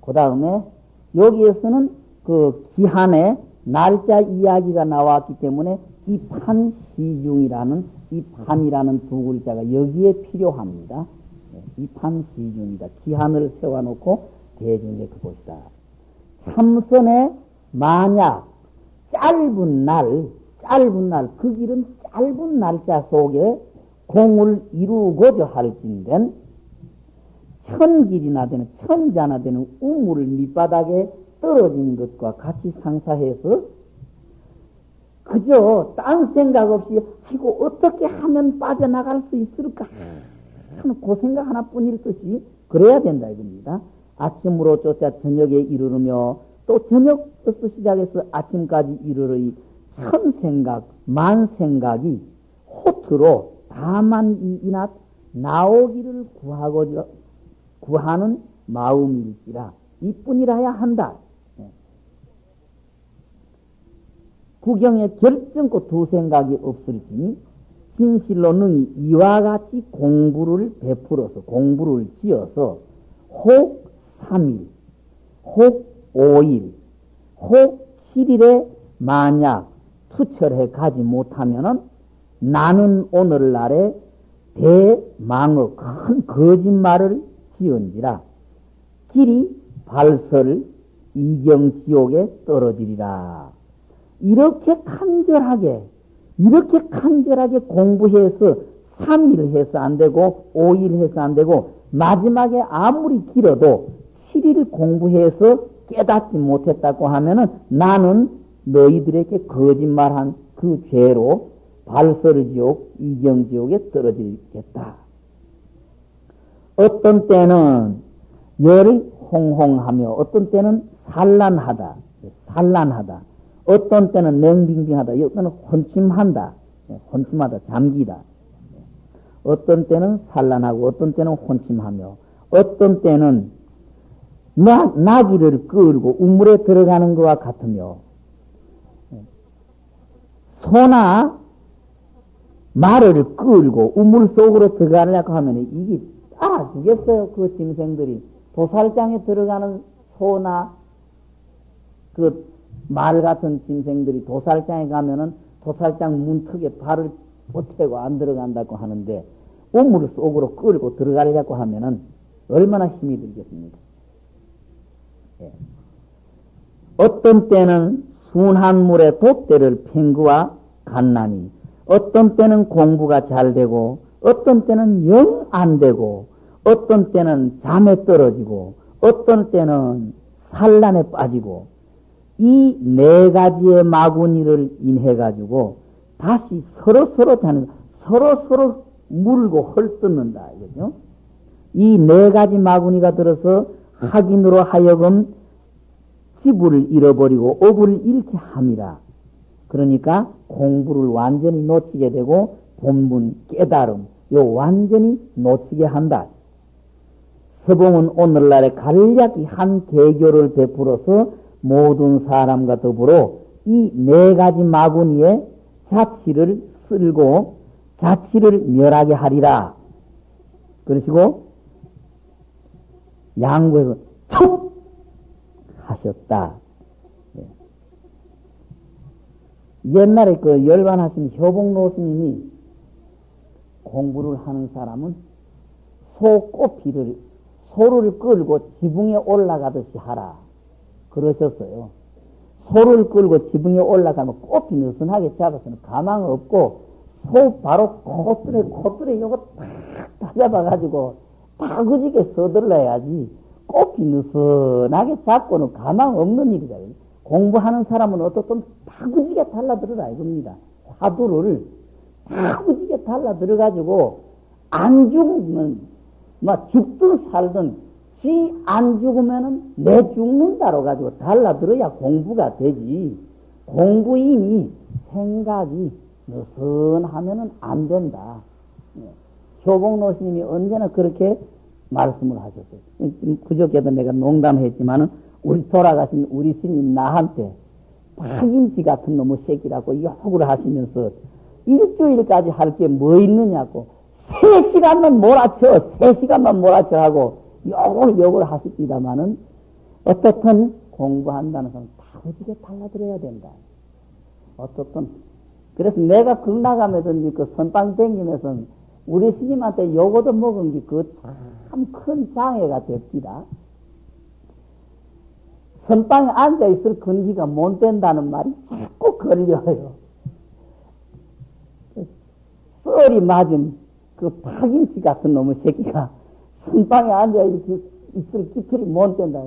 그 다음에 여기에서는 그 기한의 날짜 이야기가 나왔기 때문에 이 판시중이라는 이 판이라는 두 글자가 여기에 필요합니다. 이 판시중이다. 기한을 세워놓고 대중에 그것이다. 참선에 만약 짧은 날, 그 길은 짧은 날짜 속에 공을 이루고자 할진된 천길이나 되는, 천자나 되는 우물 밑바닥에 떨어진 것과 같이 상사해서 그저 딴 생각 없이 아이고 어떻게 하면 빠져나갈 수 있을까 하는 그 생각 하나뿐일 것이 그래야 된다 이겁니다. 아침으로 쫓아 저녁에 이르르며 또 저녁부터 시작해서 아침까지 이르르이 천생각, 만생각이 호투로 다만이나 나오기를 구하는 마음일지라 이뿐이라야 한다. 구경에 결정코 두 생각이 없을지니 진실로 능히 이와 같이 공부를 베풀어서 공부를 지어서 혹 3일, 혹 5일, 혹 7일에 만약 투철해 가지 못하면은 나는 오늘날에 대망의 큰 거짓말을 지은지라 길이 발설 이경지옥에 떨어지리라. 이렇게 간절하게 공부해서 3일 해서 안 되고 5일 해서 안 되고 마지막에 아무리 길어도 7일 공부해서 깨닫지 못했다고 하면은 나는 너희들에게 거짓말한 그 죄로 발설지옥, 이경지옥에 떨어지겠다. 어떤 때는 열이 홍홍하며 어떤 때는 산란하다. 어떤 때는 냉빙빙하다. 어떤 때는 혼침하다. 잠기다. 어떤 때는 산란하고 어떤 때는 혼침하며 어떤 때는 나귀를 끌고 우물에 들어가는 것과 같으며 소나 말을 끌고 우물 속으로 들어가려고 하면 이게 알아주겠어요. 그 짐승들이 도살장에 들어가는 소나 그 말 같은 짐승들이 도살장에 가면은 도살장 문턱에 발을 보태고 안 들어간다고 하는데 우물 속으로 끌고 들어가려고 하면은 얼마나 힘이 들겠습니까? 예. 어떤 때는 순한 물에 돛대를 팽구와 갓나니 어떤 때는 공부가 잘 되고 어떤 때는 영 안 되고 어떤 때는 잠에 떨어지고 어떤 때는 산란에 빠지고 이 네 가지의 마구니를 인해가지고 다시 서로 물고 헐뜯는다 이거죠. 이 네 가지 마구니가 들어서 학인으로 하여금 지불을 잃어버리고 업을 잃게 함이라. 그러니까 공부를 완전히 놓치게 되고 본분 깨달음 요 완전히 놓치게 한다. 서봉은 오늘날에 간략히 한 개교를 베풀어서 모든 사람과 더불어 이 네 가지 마구니에 자치를 쓸고 자치를 멸하게 하리라. 그러시고 양구에서 툭 하셨다. 옛날에 그 열반하신 효봉로 스님이 공부를 하는 사람은 소를 끌고 지붕에 올라가듯이 하라. 그러셨어요. 소를 끌고 지붕에 올라가면 꽃이 느슨하게 잡아서는 가망 없고 소 바로 코뜰에 요거 탁 잡아가지고 다그지게 서둘러야지 꽃이 느슨하게 잡고는 가망 없는 일이다. 공부하는 사람은 어떻든 다그지게 달라들어라 이겁니다. 화두를 다그지게 달라들어가지고 안 죽으면 막 죽든 살든 지 안 죽으면은 내 죽는다로 가지고 달라들어야 공부가 되지. 공부인이 생각이 느슨하면은 안 된다. 효봉로 스님이 언제나 그렇게 말씀을 하셨어요. 그저께도 내가 농담했지만은 우리 돌아가신 우리 스님 나한테 파김치 같은 놈의 새끼라고 욕을 하시면서 일주일까지 할 게 뭐 있느냐고 3시간만 몰아쳐 하고 욕을 하십니다마는 어떻든 공부한다는 사람은 다르게 달라들어야 된다. 어떻든. 그래서 내가 극락하면서 그 선빵 댕기면서 우리 스님한테 요거도 먹은 게 그 참 큰 장애가 됐기다. 선빵에 앉아있을 근기가 못 된다는 말이 자꾸 걸려요. 썰이 맞은 그 파김치 같은 놈의 새끼가 선빵에 앉아있을 기틀이 못 된다.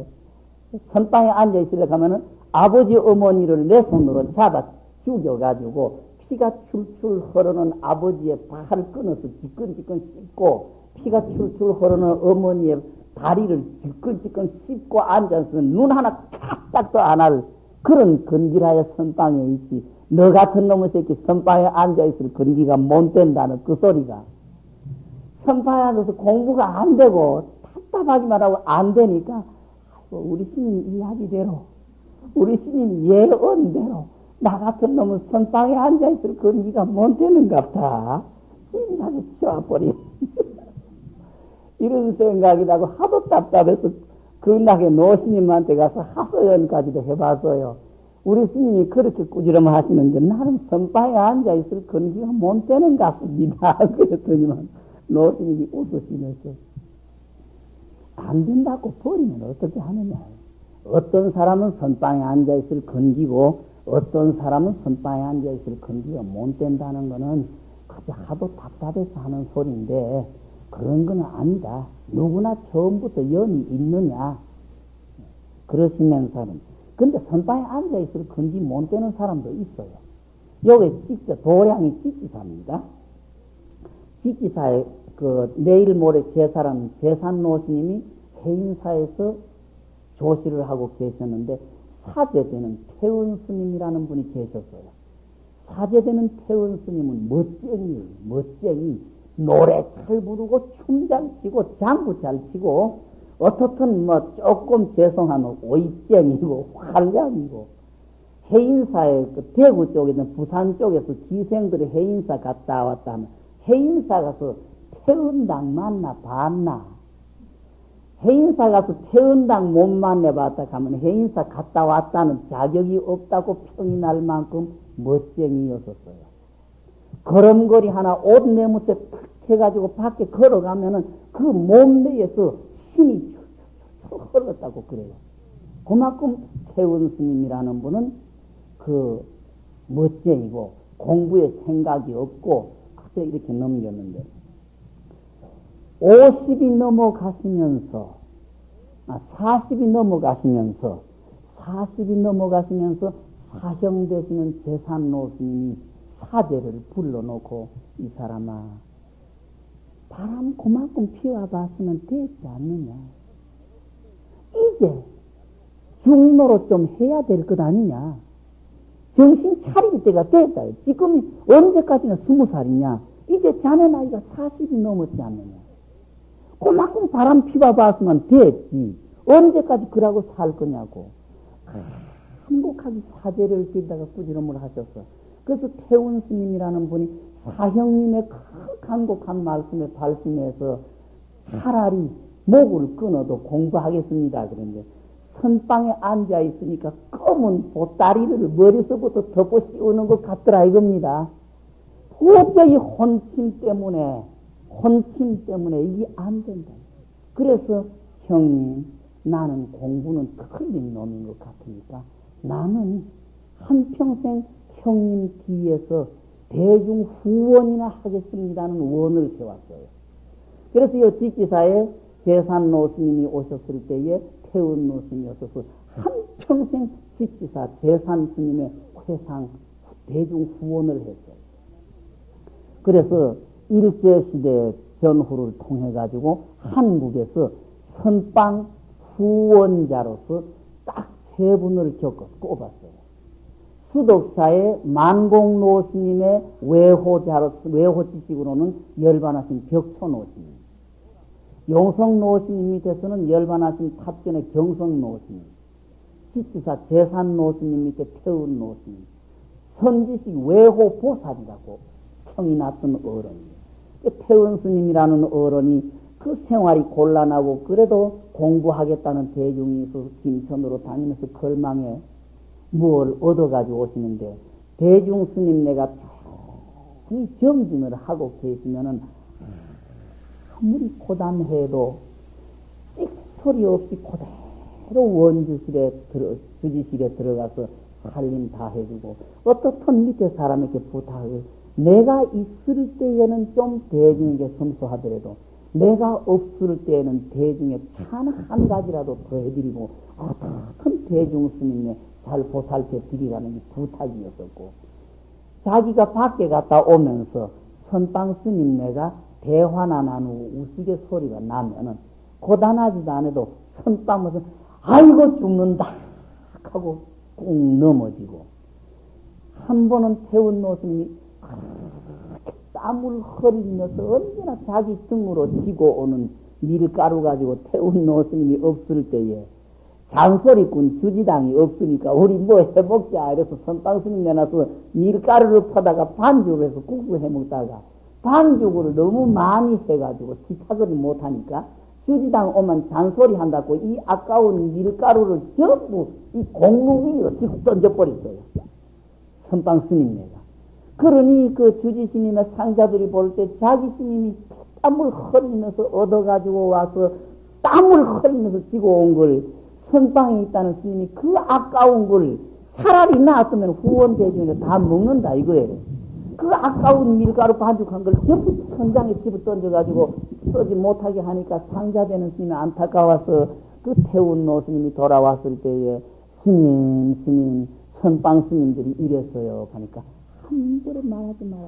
선빵에 앉아있으려고 하면은 아버지 어머니를 내 손으로 잡아 죽여가지고 피가 출출 흐르는 아버지의 발을 끊어서 지끈지끈 씹고 피가 출출 흐르는 어머니의 다리를 지끈지끈 씹고 앉아서 눈 하나 깜짝도 안 할 그런 근기라야 선빵에 있지. 너 같은 놈의 새끼 선빵에 앉아있을 근기가 못 된다는 그 소리가. 선빵에 앉아서 공부가 안 되고 답답하기만 하고 안 되니까 우리 스님 이야기대로 우리 스님 예언대로 나 같은 놈은 선빵에 앉아있을 근기가 못 되는갑다. 진하게 치워버리. 이런 생각이 나고 하도 답답해서 극락의 노스님한테 가서 하소연까지도 해봤어요. 우리 스님이 그렇게 꾸지럼 하시는데 나는 선방에 앉아있을 근기가 못 되는 것 같습니다. 그랬더니만 노스님이 웃으시면서 안 된다고 버리면 어떻게 하느냐. 어떤 사람은 선방에 앉아있을 근기고 어떤 사람은 선방에 앉아있을 근기가 못 된다는 거는 그저 하도 답답해서 하는 소리인데 그런 건 아니다. 누구나 처음부터 연이 있느냐. 그러시면서는. 근데 선방에 앉아있을 근기 못 되는 사람도 있어요. 여기 직접 도량이 직지사입니다. 직지사에 내일 모레 제사라는 제산노스님이 해인사에서 조시를 하고 계셨는데 사제되는 태은스님이라는 분이 계셨어요. 사제되는 태은스님은 멋쟁이. 노래 잘 부르고 춤 잘 치고 장구 잘 치고 어떻든 조금 죄송하면 오입쟁이고 활량이고 해인사에 대구 쪽에는 부산 쪽에서 기생들이 해인사 갔다 왔다 하면 해인사 가서 태은당 만나 봤나? 해인사 가서 태은당 못 만나봤다 하면 해인사 갔다 왔다는 자격이 없다고 평이 날 만큼 멋쟁이였었어요. 걸음걸이 하나 옷 내무새 탁 해가지고 밖에 걸어가면은 그 몸매에서 힘이 흘렀다고 그래요. 그만큼 태운 스님이라는 분은 그 멋쟁이고 공부에 생각이 없고 그때 이렇게 넘겼는데 50이 넘어가시면서 40이 넘어가시면서 사형 되시는 제산노 스님이 사제를 불러놓고 이 사람아 바람 그만큼 피워봤으면 되지 않느냐. 이제 중노로 좀 해야 될 것 아니냐. 정신 차릴 때가 됐다. 지금 언제까지나 20살이냐. 이제 자네 나이가 40이 넘었지 않느냐. 그만큼 바람 피워봤으면 됐지. 언제까지 그러고 살 거냐고. 행복하게 사제를 빌다가 꾸지람을 하셨어. 그래서 태운 스님이라는 분이 사형님의 간곡한 말씀에 발심해서 차라리 목을 끊어도 공부하겠습니다. 그런데 선방에 앉아있으니까 검은 보따리를 머리서부터 덮어 씌우는 것 같더라 이겁니다. 도저히 혼침 때문에 이게 안 된다. 그래서 형님 나는 공부는 틀린 놈인 것 같으니까 나는 한평생 형님 뒤에서 대중 후원이나 하겠습니다는 원을 세웠어요. 그래서 이 직지사에 제산노스님이 오셨을 때에 태운노스님이었어서 한평생 직지사 제산스님의 회상 대중 후원을 했어요. 그래서 일제시대 전후를 통해 가지고 한국에서 선방 후원자로서 딱 세 분을 꼽았어요. 수덕사의 만공노스님의 외호지식으로는 열반하신 벽초노스님, 용성노스님 밑에서는 열반하신 탑전의 경성노스님, 직지사 제산노스님 밑에 태운노스님, 선지식 외호보살이라고 평이 났던 어른이에요. 태운스님이라는 어른이 그 생활이 곤란하고 그래도 공부하겠다는 대중이 있어서 김천으로 다니면서 걸망에 뭘 얻어가지고 오시는데 대중 스님네가 이 정진을 하고 계시면은 아무리 고단해도 찍소리 없이 그대로 원주실에 주지실에 들어가서 살림 다 해주고 어떻든 밑에 사람에게 부탁을 내가 있을 때에는 좀 대중에게 섬소하더라도 내가 없을 때에는 대중에 편 한 가지라도 더 해드리고 어떻든 대중 스님네 잘 보살펴 드리라는 게 부탁이었었고 자기가 밖에 갔다 오면서 선방 스님네가 대화나 나누고 우스갯소리가 나면은 고단하지도 않아도 선방에서 아이고 죽는다 하고 꾹 넘어지고 한 번은 태운 노스님이 땀을 흘리면서 언제나 자기 등으로 지고 오는 밀가루 가지고 태운 노스님이 없을 때에 잔소리꾼 주지당이 없으니까 우리 뭐 해먹자 이래서 선방스님 내놔서 밀가루를 퍼다가 반죽을 해서 국수 해먹다가 반죽을 너무 많이 해가지고 지탁을 못하니까 주지당 오면 잔소리 한다고 이 아까운 밀가루를 전부 이 공무 위로 지고 던져버렸어요. 선방스님네가. 그러니 그 주지스님의 상자들이 볼 때 자기 스님이 땀을 흘리면서 얻어가지고 와서 땀을 흘리면서 지고 온 걸 선방에 있다는 스님이 그 아까운 걸 차라리 나왔으면 후원 대중에 다 먹는다 이거예요. 그 아까운 밀가루 반죽한 걸 전부 천장에 집어 던져가지고 쓰지 못하게 하니까 상자되는 스님이 안타까워서 그 태운 노스님이 돌아왔을 때에 스님 선방 스님들이 이랬어요. 하니까 함부로 말하지 마라.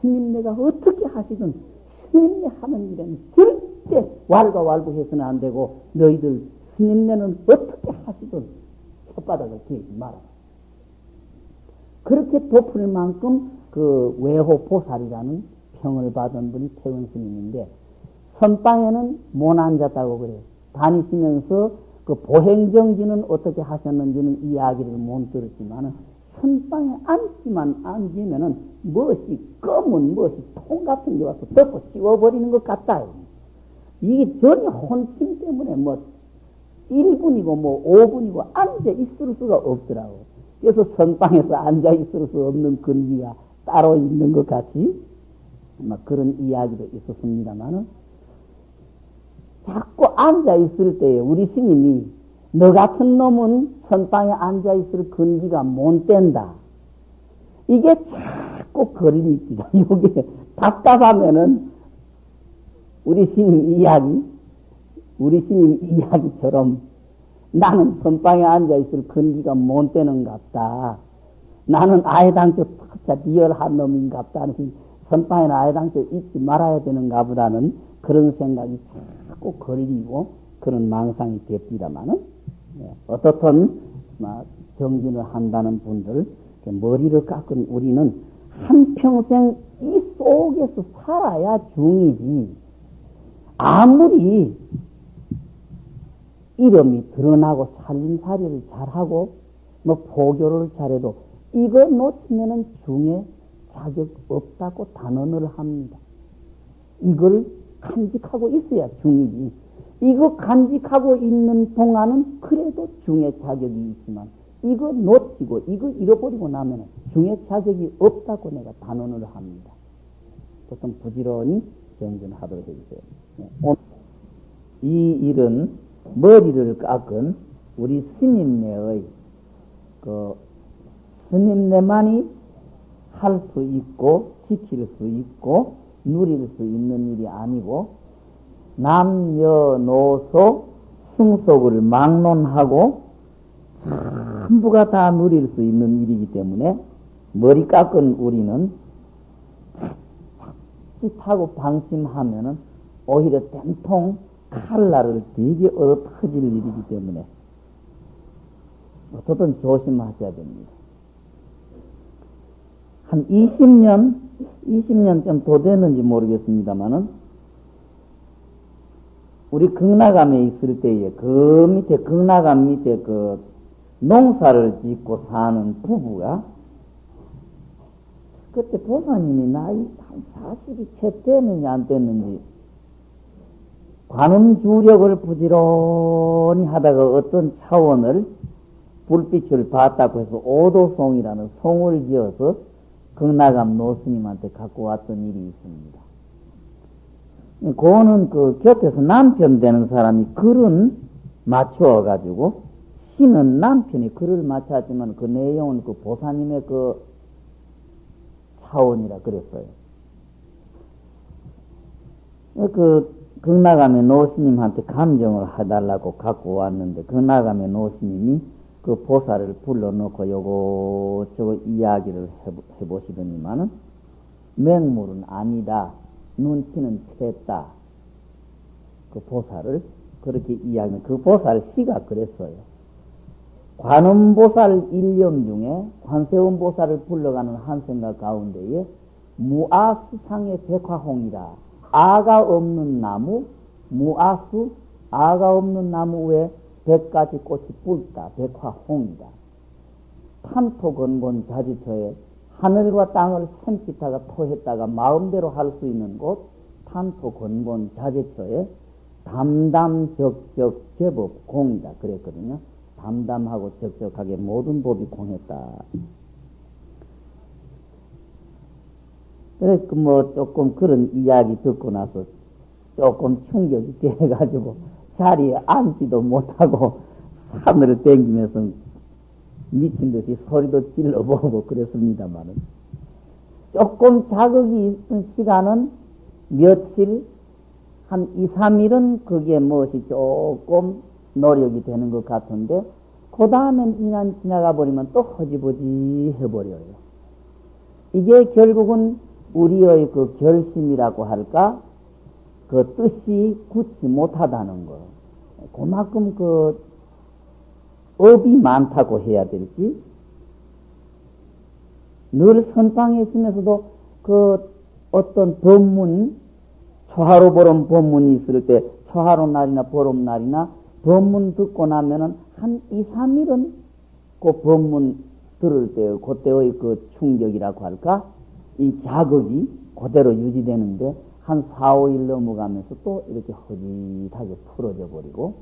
스님네가 어떻게 하시든 스님네 하는 일에는 절대 왈가왈부해서는 안 되고 너희들 스님네는 어떻게 하시든 혓바닥을 대지 마라. 그렇게 덮을 만큼 그 외호보살이라는 평을 받은 분이 태운 스님인데 선방에는 못 앉았다고 그래요. 다니시면서 그 보행정지는 어떻게 하셨는지는 이야기를 못 들었지만은 선방에 앉기만 앉으면은 무엇이 검은 무엇이 통 같은 게 와서 덮고 씌워버리는 것 같다. 이게 전혀 혼침 때문에 뭐 1분이고 뭐 5분이고 앉아 있을 수가 없더라고. 그래서 선방에서 앉아 있을 수 없는 근기가 따로 있는 것 같이 막 그런 이야기도 있었습니다만은 자꾸 앉아 있을 때에 우리 스님이 너 같은 놈은 선방에 앉아 있을 근기가 못 된다. 이게 자꾸 걸립니다. 이게 답답하면은 우리 스님 이야기처럼 나는 선방에 앉아있을 근기가 못 되는갑다. 나는 아예당초 진짜 리얼한 놈인갑다. 선방에는 아예당초 있지 말아야 되는가 보다는 그런 생각이 자꾸 걸리고 그런 망상이 됩니다마는 어떻든 정진을 한다는 분들 머리를 깎은 우리는 한평생 이 속에서 살아야 중이지. 아무리 이름이 드러나고 살림살이를 잘하고 뭐 포교를 잘해도 이거 놓치면은 중에 자격 없다고 단언을 합니다. 이걸 간직하고 있어야 중이지. 이거 간직하고 있는 동안은 그래도 중에 자격이 있지만 이거 놓치고 이거 잃어버리고 나면 중에 자격이 없다고 내가 단언을 합니다. 보통 부지런히 정진하도록 해주세요. 이 일은 머리를 깎은 우리 스님네의 그 스님네만이 할 수 있고 지킬 수 있고 누릴 수 있는 일이 아니고 남녀노소 승속을 막론하고 전부가 다 누릴 수 있는 일이기 때문에 머리 깎은 우리는 짓하고 방심하면은 오히려 된통 칼날을 되게 얻어 터질 일이기 때문에 어떻든 조심하셔야 됩니다. 한 20년 좀 더 됐는지 모르겠습니다만은 우리 극락암에 있을 때에 그 밑에 극락암 밑에 그 농사를 짓고 사는 부부가 그때 보사님이 나이 한 40이 채 됐는지 안 됐는지 관음 주력을 부지런히 하다가 어떤 차원을 불빛을 봤다고 해서 오도송이라는 송을 지어서 극락암 노스님한테 갖고 왔던 일이 있습니다. 그거는 그 곁에서 남편 되는 사람이 글은 맞추어가지고 시는 남편이 글을 맞췄지만 그 내용은 그 보사님의 그 차원이라 그랬어요. 그 극락암의 노스님한테 감정을 해달라고 갖고 왔는데 극락암의 노스님이 그 보살을 불러놓고 요거 저거 이야기를 해보시더니만은 맹물은 아니다. 눈치는 채다. 그 보살을 그렇게 이야기하면 그 보살 시가 그랬어요. 관음보살 일념 중에 관세음 보살을 불러가는 한 생각 가운데에 무아수상의 백화홍이라 아가 없는 나무 무아수 아가 없는 나무 위에 100가지 꽃이 뿔다 백화홍이다. 탄토건곤 자지처에 하늘과 땅을 샘짓다가 토했다가 마음대로 할 수 있는 곳 탄토건곤 자지처에 담담적적 제법 공이다 그랬거든요. 담담하고 적적하게 모든 법이 공했다. 그래서 뭐 조금 그런 이야기 듣고 나서 조금 충격이 돼가지고 자리에 앉지도 못하고 하늘을 땡기면서 미친 듯이 소리도 질러보고 그랬습니다만은 조금 자극이 있던 시간은 며칠 한 2, 3일은 그게 무엇이 조금 노력이 되는 것 같은데 그 다음엔 2년 지나가 버리면 또 허지부지 해버려요. 이게 결국은 우리의 그 결심이라고 할까 그 뜻이 굳지 못하다는 거. 그만큼 그 업이 많다고 해야 될지 늘 선방에 있으면서도 그 어떤 법문 초하루 보름 법문이 있을 때 초하루 날이나 보름 날이나 법문 듣고 나면은 한 2, 3일은 그 법문 들을 때 그때의 그 충격이라고 할까 이 자극이 그대로 유지되는데 한 4, 5일 넘어가면서 또 이렇게 허짓하게 풀어져 버리고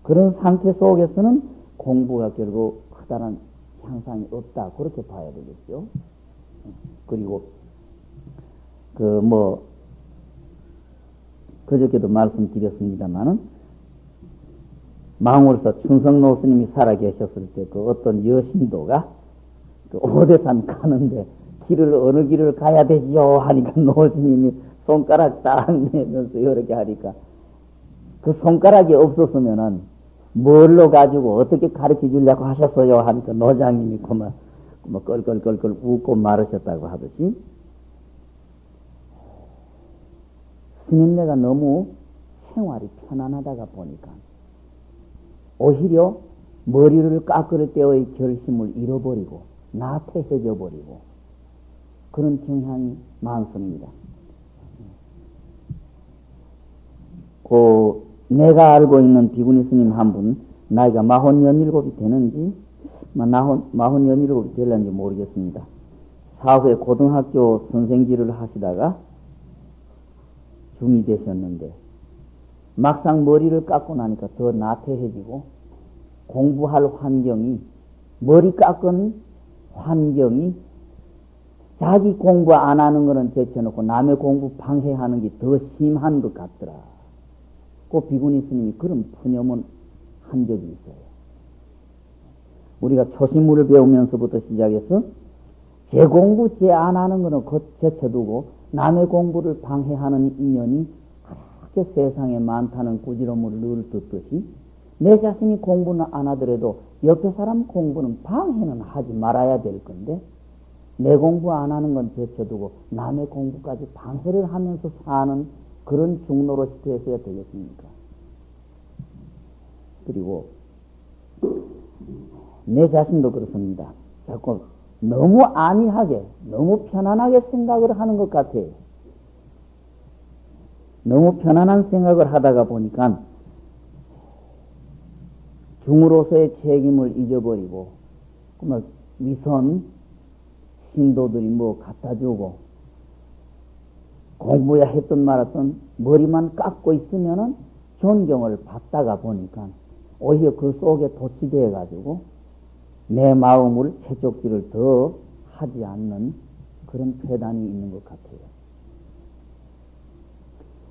그런 상태 속에서는 공부가 결국 커다란 향상이 없다 그렇게 봐야 되겠죠. 그리고 그저께도 말씀드렸습니다마는 망월사 충성노 스님이 살아계셨을 때 그 어떤 여신도가 그 오대산 가는데 길을 어느 길을 가야 되지요 하니까 노스님이 손가락 딱 내면서 이렇게 하니까 그 손가락이 없었으면은 뭘로 가지고 어떻게 가르쳐 주려고 하셨어요 하니까 노장님이 그만 껄껄껄껄 웃고 말으셨다고 하듯이 스님네가 너무 생활이 편안하다가 보니까 오히려 머리를 깎을 때의 결심을 잃어버리고 나태해져 버리고 그런 경향이 많습니다. 내가 알고 있는 비구니 스님 한 분 나이가 47이 되는지 47이 되려는지 모르겠습니다. 사후에 고등학교 선생질을 하시다가 중이 되셨는데 막상 머리를 깎고 나니까 더 나태해지고 공부할 환경이 머리 깎은 환경이 자기 공부 안 하는 거는 제쳐놓고 남의 공부 방해하는 게 더 심한 것 같더라. 그 비구니 스님이 그런 푸념은 한 적이 있어요. 우리가 초심을 배우면서부터 시작해서 제 공부 제 안 하는 거는 제쳐두고 남의 공부를 방해하는 인연이 그렇게 세상에 많다는 꾸지람을 늘 듣듯이 내 자신이 공부는 안 하더라도 옆에 사람 공부는 방해는 하지 말아야 될 건데 내 공부 안 하는 건 제쳐두고 남의 공부까지 방해를 하면서 사는 그런 중노릇이 되어야 되겠습니까? 그리고 내 자신도 그렇습니다. 자꾸 너무 안이하게 너무 편안하게 생각을 하는 것 같아요. 너무 편안한 생각을 하다가 보니까 중으로서의 책임을 잊어버리고 위선 신도들이 뭐 갖다 주고 공부야 했던 말았던 머리만 깎고 있으면은 존경을 받다가 보니까 오히려 그 속에 도취되어 가지고 내 마음을 채쪽질을 더 하지 않는 그런 폐단이 있는 것 같아요.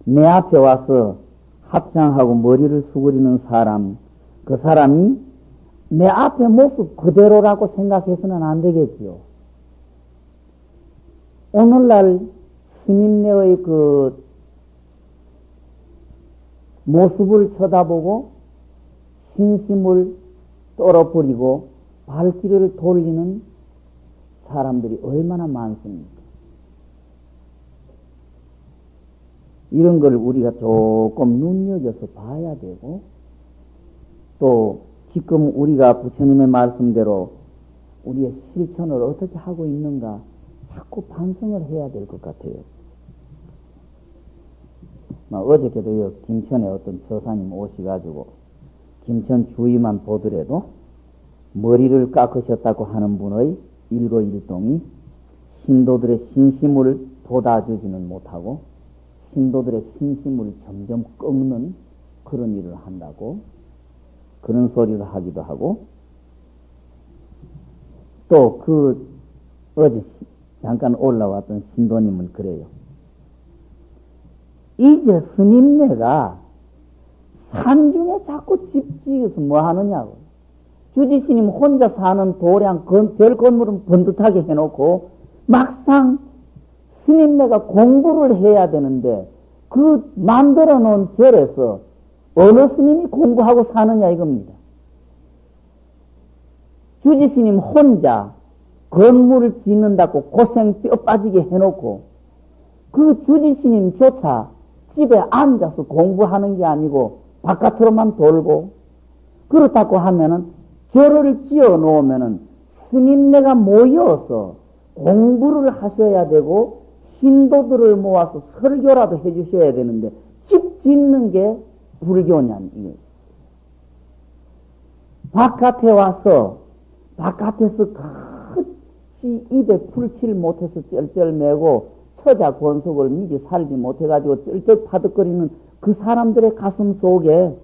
내 앞에 와서 합장하고 머리를 수그리는 사람, 그 사람이 내 앞에 모습 그대로라고 생각해서는 안 되겠지요. 오늘날 스님네의 그 모습을 쳐다보고 신심을 떨어버리고 발길을 돌리는 사람들이 얼마나 많습니까? 이런 걸 우리가 조금 눈여겨서 봐야 되고, 또 지금 우리가 부처님의 말씀대로 우리의 실천을 어떻게 하고 있는가 자꾸 반성을 해야 될 것 같아요. 어저께도 김천에 어떤 처사님 오셔가지고 김천 주위만 보더라도 머리를 깎으셨다고 하는 분의 일거일동이 신도들의 신심을 돋아주지는 못하고 신도들의 신심을 점점 꺾는 그런 일을 한다고 그런 소리를 하기도 하고, 또 어제 잠깐 올라왔던 신도님은 그래요. 이제 스님네가 산중에 자꾸 집 지어서 뭐 하느냐고. 주지스님 혼자 사는 도량 절 건물은 번듯하게 해놓고 막상 스님네가 공부를 해야 되는데 그 만들어 놓은 절에서 어느 스님이 공부하고 사느냐 이겁니다. 주지스님 혼자 건물을 짓는다고 고생 뼈 빠지게 해놓고 그 주지스님조차 집에 앉아서 공부하는 게 아니고 바깥으로만 돌고, 그렇다고 하면은 절을 지어 놓으면은 스님네가 모여서 공부를 하셔야 되고 신도들을 모아서 설교라도 해주셔야 되는데 집 짓는 게 불교냐 이거. 바깥에 와서 바깥에서 같이 입에 풀칠 못해서 쩔쩔매고 처자 권속을 미리 살지 못해가지고 쩔쩔 파득거리는 그 사람들의 가슴 속에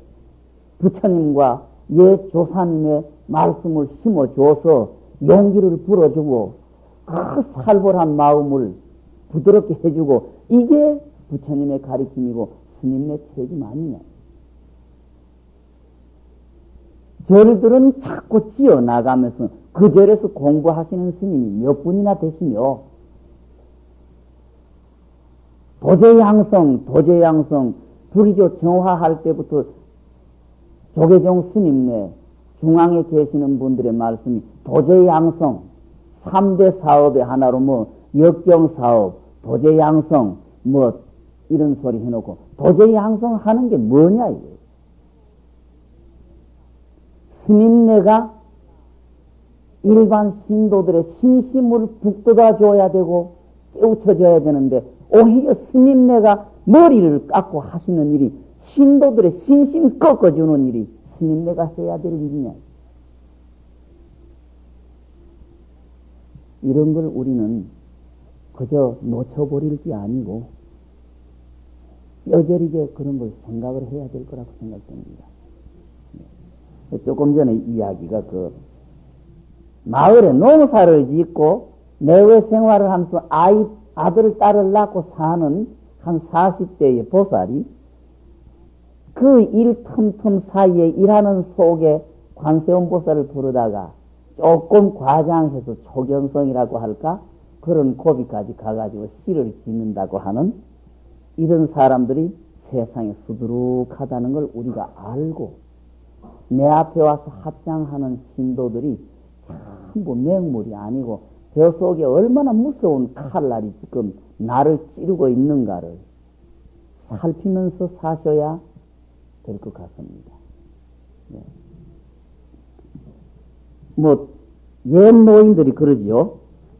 부처님과 예 조사님의 말씀을 심어줘서 용기를 불어주고 그 살벌한 마음을 부드럽게 해주고, 이게 부처님의 가르침이고 스님의 책임 아니냐. 절들은 자꾸 지어 나가면서 그 절에서 공부하시는 스님이 몇 분이나 되시며, 도제양성 불교 정화할 때부터 조계종 스님네 중앙에 계시는 분들의 말씀이 도제양성 3대 사업의 하나로 뭐 역경사업, 도제양성 뭐 이런 소리 해놓고 도제양성 하는 게 뭐냐 이게. 스님네가 일반 신도들의 신심을 북돋아 줘야 되고 깨우쳐줘야 되는데 오히려 스님네가 머리를 깎고 하시는 일이 신도들의 신심 꺾어주는 일이 스님네가 해야 될 일이냐. 이런 걸 우리는 그저 놓쳐버릴 게 아니고 뼈저리게 그런 걸 생각을 해야 될 거라고 생각됩니다. 조금 전에 이야기가 마을에 농사를 짓고 내외 생활을 하면서 아들, 딸을 낳고 사는 한 40대의 보살이 그 일 틈틈 사이에 일하는 속에 관세음 보살을 부르다가 조금 과장해서 초경성이라고 할까? 그런 고비까지 가가지고 시를 짓는다고 하는 이런 사람들이 세상에 수두룩하다는 걸 우리가 알고 내 앞에 와서 합장하는 신도들이 전부 맹물이 아니고 저 속에 얼마나 무서운 칼날이 지금 나를 찌르고 있는가를 살피면서 사셔야 될 것 같습니다. 네. 옛 노인들이 그러지요.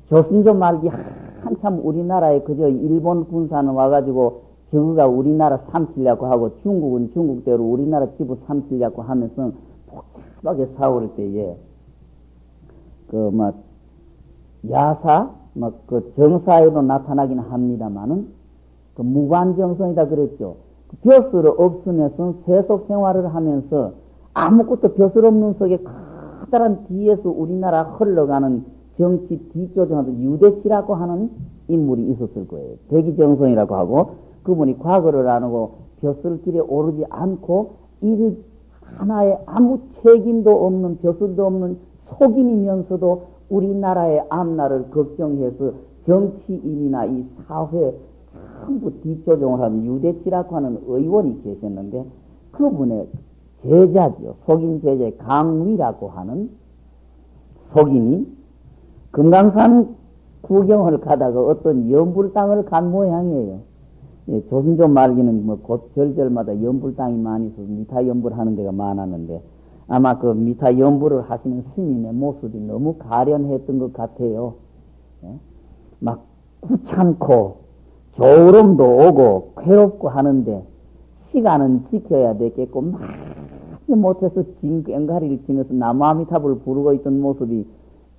조선조 말기 한참 우리나라에 그저 일본 군사는 와가지고 저거가 우리나라 삼키려고 하고 중국은 중국대로 우리나라 집을 삼키려고 하면서 복잡하게 싸울 때에 야사, 정사에도 나타나긴 합니다만은 그 무관정성이다 그랬죠. 그 벼슬 없으면서 세속 생활을 하면서 아무것도 벼슬 없는 속에 커다란 뒤에서 우리나라 흘러가는 정치 뒷조정하던 유대치라고 하는 인물이 있었을 거예요. 대기정성이라고 하고 그분이 과거를 안 하고 벼슬길에 오르지 않고 일 하나에 아무 책임도 없는 벼슬도 없는 속인이면서도 우리나라의 앞날을 걱정해서 정치인이나 이 사회 전부 뒷조정을 하는 유대치라고 하는 의원이 계셨는데 그분의 제자죠. 속인 제자 강위라고 하는 속인이 금강산 구경을 가다가 어떤 연불 땅을 간 모양이에요. 예, 조선조 말기는 뭐 곧 절절마다 연불 땅이 많이 있어서 미타 연불 하는 데가 많았는데 아마 그 미타 연불을 하시는 스님의 모습이 너무 가련했던 것 같아요. 예? 막 귀찮고 조름도 오고 괴롭고 하는데 시간은 지켜야 되겠고 많이 못해서 징꽹가리를 치면서 나무아미타불을 부르고 있던 모습이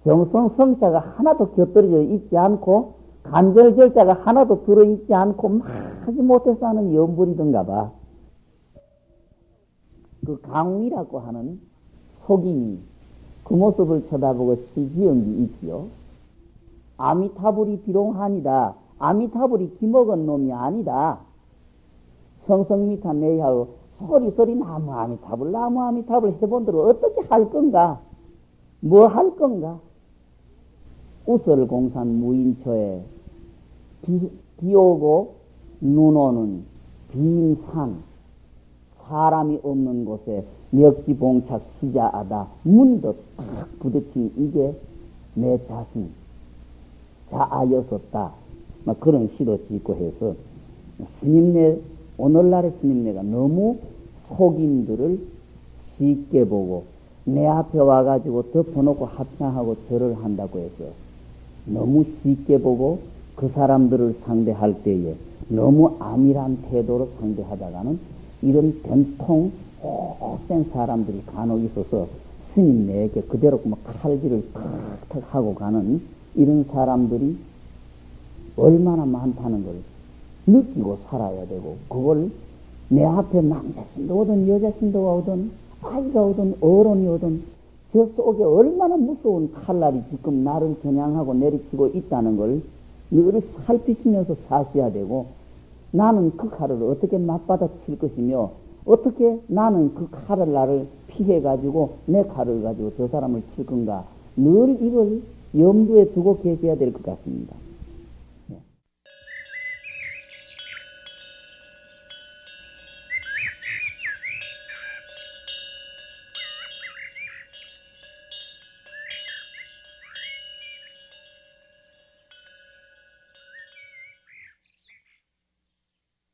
정성성자가 하나도 곁들여져 있지 않고 간절절자가 하나도 들어있지 않고 마지 못해서 하는 연불이던가 봐. 그 강위라고 하는 속인이 그 모습을 쳐다보고 시지은 게 있지요. 아미타불이 비롱하니다. 아미타불이 기먹은 놈이 아니다. 성성미타 내하고 소리소리 나무 아미타불 해본 대로 어떻게 할 건가? 뭐 할 건가? 우설공산 무인초에 비 오고 눈 오는 빈 산, 사람이 없는 곳에 멱지봉착 시자하다 문도 딱 부딪힌 이게 내 자신 자아였었다. 막 그런 시도 짓고 해서 스님네 오늘날의 스님네가 너무 속인들을 쉽게 보고 내 앞에 와가지고 덮어놓고 합창하고 절을 한다고 해서 너무 쉽게 보고 그 사람들을 상대할 때에 너무 암울한 태도로 상대하다가는 이런 된통 혹센 사람들이 간혹 있어서 스님네에게 그대로 막 칼질을 탁탁 하고 가는 이런 사람들이 얼마나 많다는 걸 느끼고 살아야 되고 그걸 내 앞에 남자신도 오든 여자신도 오든 아이가 오든 어른이 오든 저 속에 얼마나 무서운 칼날이 지금 나를 겨냥하고 내리치고 있다는 걸 늘 살피시면서 사셔야 되고 나는 그 칼을 어떻게 맞받아 칠 것이며 어떻게 나는 그 칼을 나를 피해가지고 내 칼을 가지고 저 사람을 칠 건가 늘 이걸 염두에 두고 계셔야 될 것 같습니다.